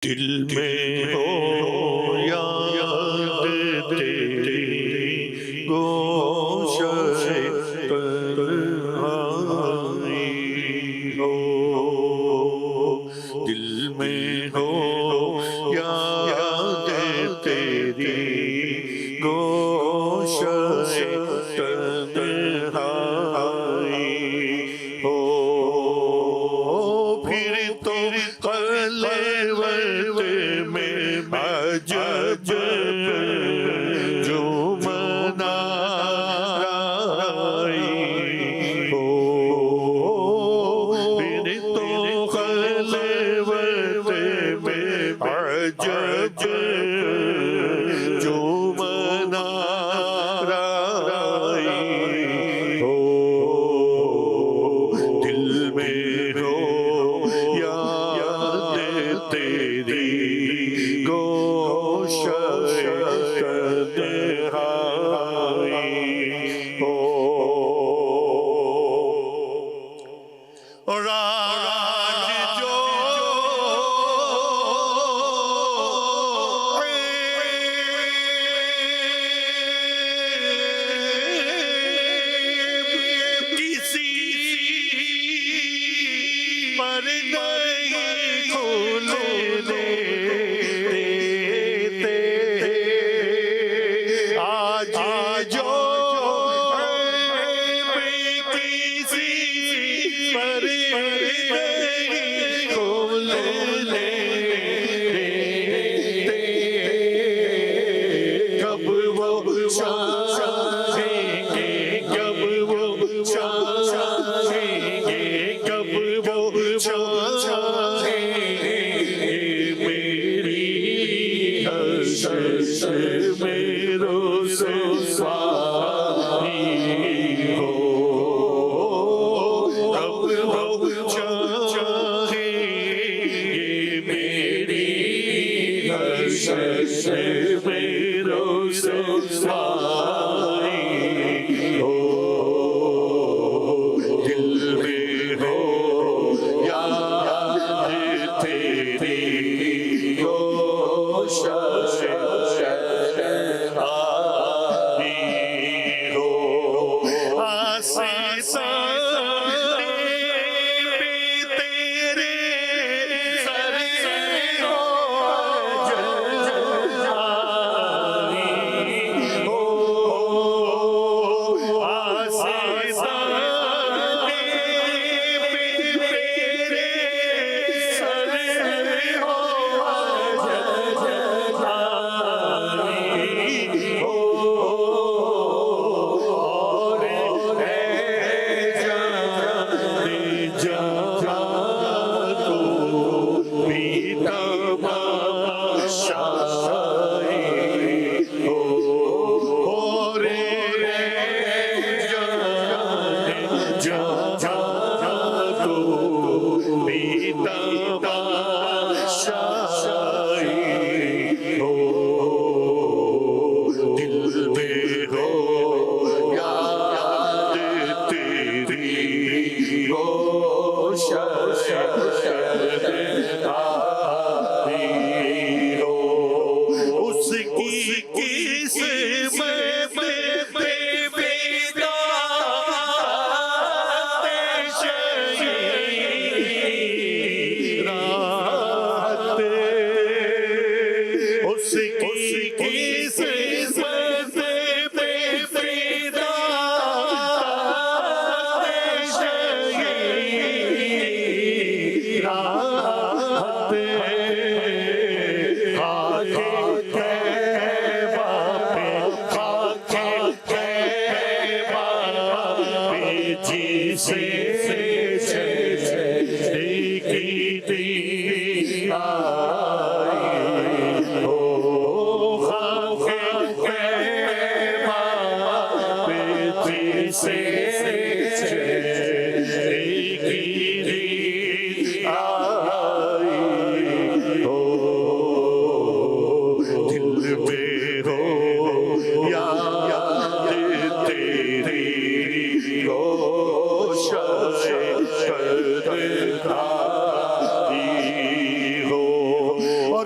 दिल में हो याद तेरी गोशे तन्हाई हो। दिल में हो याद तेरी गोशे तन्हाई हो। फिर तो कलेवत में अजब जो मनाई हो। फिर तो कलेवत में अजब जो मनाई हो। दिल में हो याद तेरी गोशे तन्हाई हो। और आज जो किसी पर नहीं खुलने देते, आज जो किसी पर नहीं खुलने देते, कब वो चाहेंगे, कब वो चाहेंगे, कब वो चाहेंगे मेरी हसरत में रुसवाई हो। कब वो चाहेंगे मेरी हसरत में रुसवाई हो। दिल में हो याद तेरी गोशे तन्हाई हो। आसीसाने पे तेरे सर हो जलाई हो।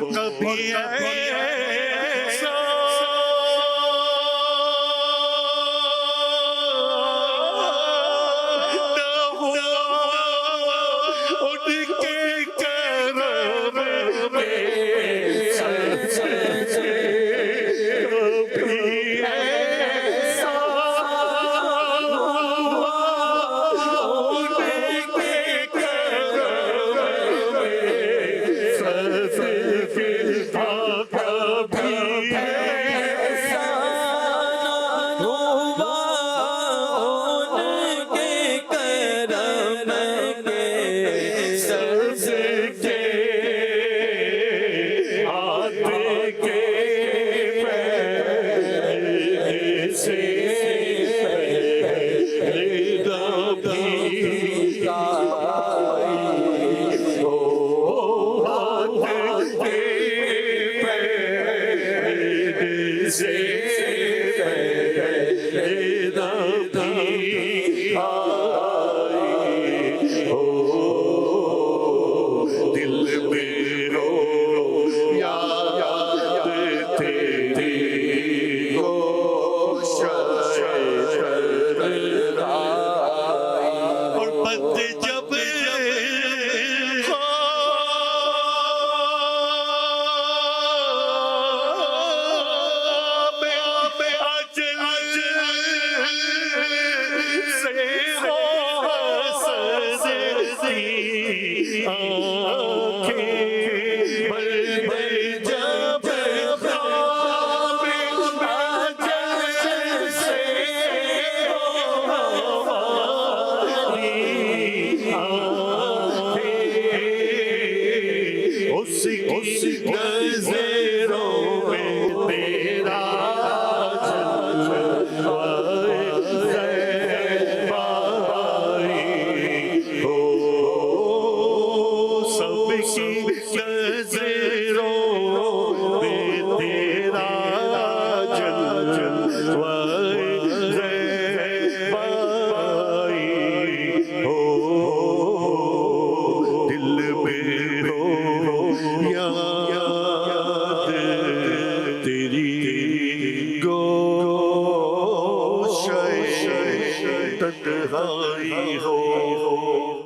कभी ऐसा न हुआ उनके करम में कभी ऐसा उसकी नजरों में